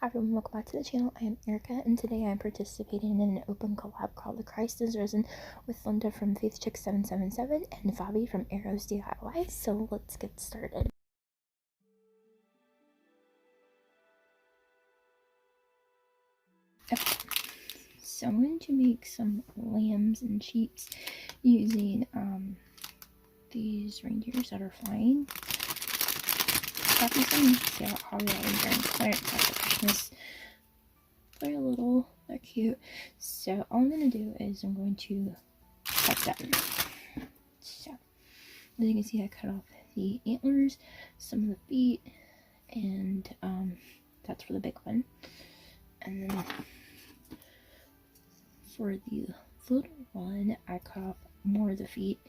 Hi everyone, welcome back to the channel. I am Erica, and today I am participating in an open collab called The Christ is Risen with Linda from FaithChick777 and Fabi from Arrows DIY. So let's get started. Okay, so I'm going to make some lambs and sheets using these reindeers that are flying. Got these on sale at Hobby Lobby during clearance after Christmas. They're a little, they're cute. So all I'm going to do is I'm going to cut them. So as you can see, I cut off the antlers, some of the feet, and that's for the big one. And then for the little one, I cut off more of the feet,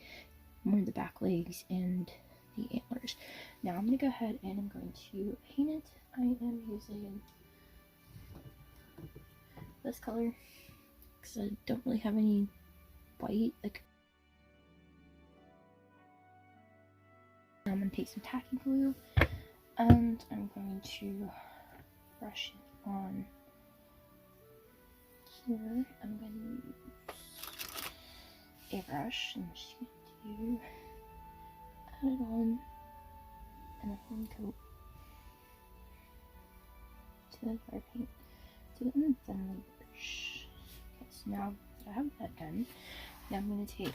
more of the back legs, and the antlers. Now I'm going to go ahead and I'm going to paint it. I am using this color because I don't really have any white. I'm going to take some tacky glue and I'm going to brush it on here. I'm going to use a brush and I'm just going to add it on and a thin coat to the dry paint. Do it in a thin brush. Okay, so now that I have that done, now I'm going to take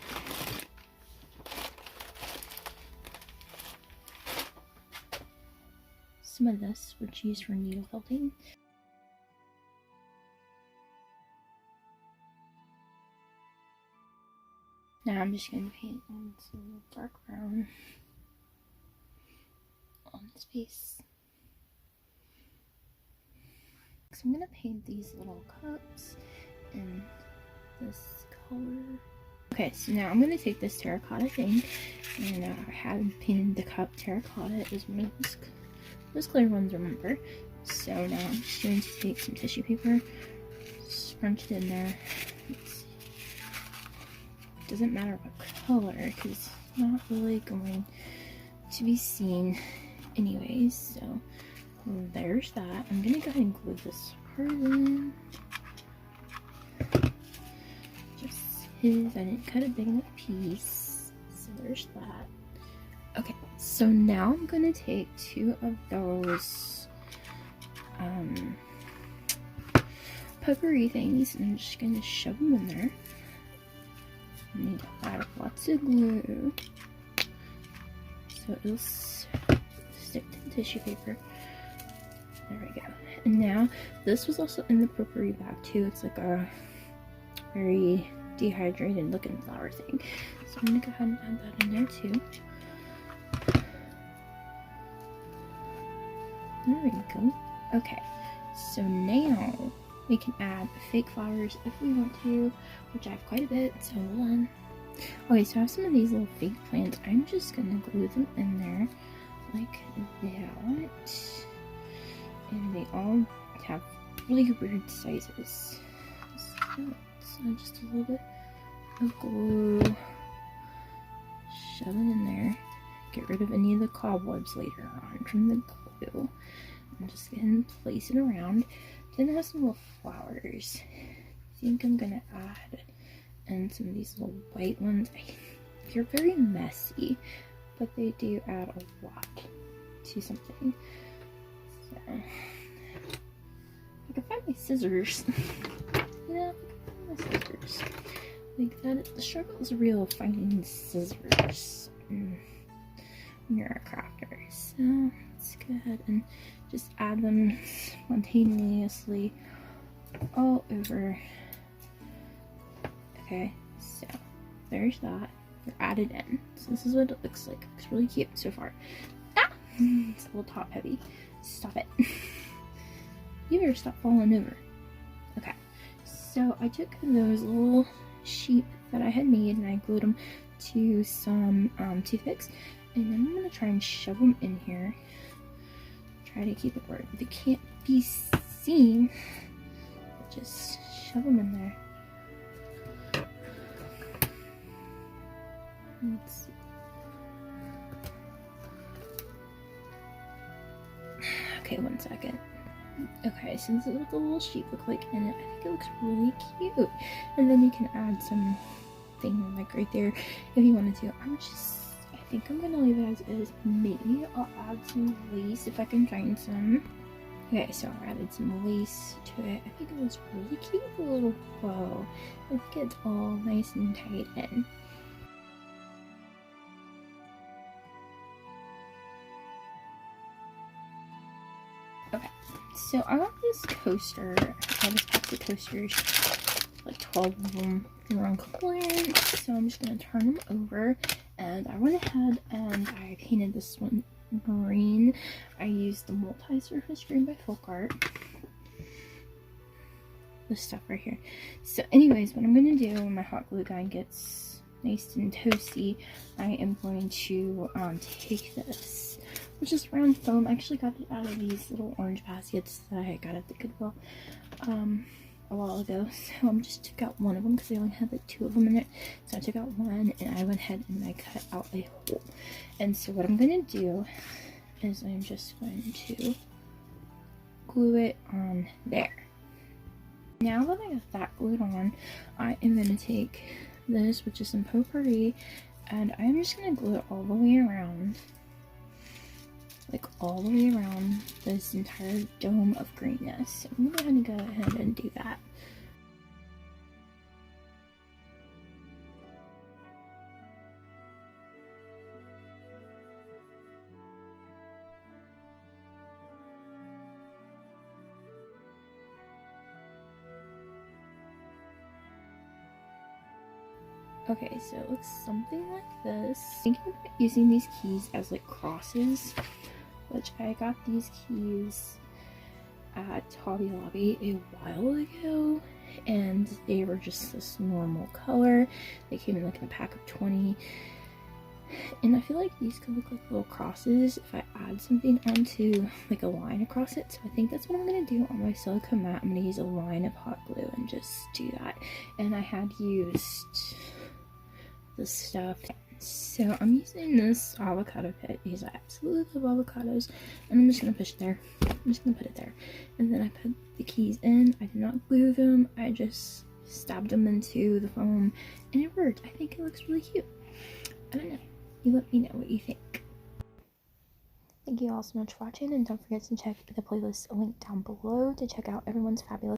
some of this, which is used for needle felting. Now I'm just going to paint on some dark brown on this piece. So I'm going to paint these little cups in this color. Okay, so now I'm going to take this terracotta thing, and I have painted the cup terracotta. It was one of those clear ones, remember? So now I'm just going to take some tissue paper, scrunch it in there. It doesn't matter what color, because it's not really going to be seen anyways. So there's that. I'm gonna go ahead and glue this part in. Just his, I didn't cut a big enough piece. So there's that. Okay, so now I'm gonna take two of those potpourri things and I'm just gonna shove them in there. I need to add lots of glue so it'll stick to the tissue paper. There we go. And now this was also in the potpourri bag too. It's like a very dehydrated looking flower thing. So I'm gonna go ahead and add that in there too. There we go. Okay, so now we can add fake flowers if we want to, which I have quite a bit, so hold on. Okay, so I have some of these little fake plants. I'm just gonna glue them in there like that. And they all have really weird sizes. So just a little bit of glue. Shove it in there. Get rid of any of the cobwebs later on from the glue. And just go ahead and place it around. Then it has some little flowers. I think I'm gonna add in some of these little white ones. They're very messy, but they do add a lot to something. So, I can find my scissors. Yeah, I can find my scissors. Like that, the struggle is real finding scissors when you're a crafter. So let's go ahead and just add them spontaneously all over. Okay, so there's that. They're added in. So this is what it looks like. It's really cute so far. Ah! It's a little top heavy. Stop it. You better stop falling over. Okay, so I took those little sheep that I had made and I glued them to some toothpicks, and then I'm gonna try and shove them in here. Try to keep it where they can't be seen. Just shove them in there. Let's see. Okay, one second. Okay, so this is what the little sheet look like, and I think it looks really cute. And then you can add some thing like right there if you wanted to. I think I'm gonna leave it as is. Maybe I'll add some lace if I can find some. Okay, so I added some lace to it. I think it looks really cute with a little bow. I think it's all nice and tight in. Okay, so I got this coaster. I just packed the coasters, like 12 of them. They were on clearance, so I'm just gonna turn them over. And I went ahead and I painted this one green. I used the multi-surface green by Folk Art. This stuff right here. So anyways, what I'm gonna do when my hot glue gun gets nice and toasty, I am going to take this, which is round foam. I actually got it out of these little orange baskets that I got at the Goodwill a while ago. So I just took out one of them because I only had like 2 of them in it. So I took out one and I went ahead and I cut out a hole. And so what I'm gonna do is I'm just going to glue it on there. Now that I got that glued on, I am going to take this, which is some potpourri, and I'm just going to glue it all the way around, like all the way around this entire dome of greenness. So I'm going to go ahead and do that. Okay, so it looks something like this. Thinking about using these keys as like crosses, which I got these keys at Hobby Lobby a while ago, and they were just this normal color. They came in like a pack of 20, and I feel like these could look like little crosses if I add something onto like a line across it. So I think that's what I'm gonna do on my silicone mat. I'm gonna use a line of hot glue and just do that. And I had used this stuff, so I'm using this avocado pit because I absolutely love avocados, and I'm just gonna push it there. I'm just gonna put it there, and then I put the keys in. I did not glue them, I just stabbed them into the foam, and it worked. I think it looks really cute. I don't know, you let me know what you think. Thank you all so much for watching, and don't forget to check the playlist link down below to check out everyone's fabulous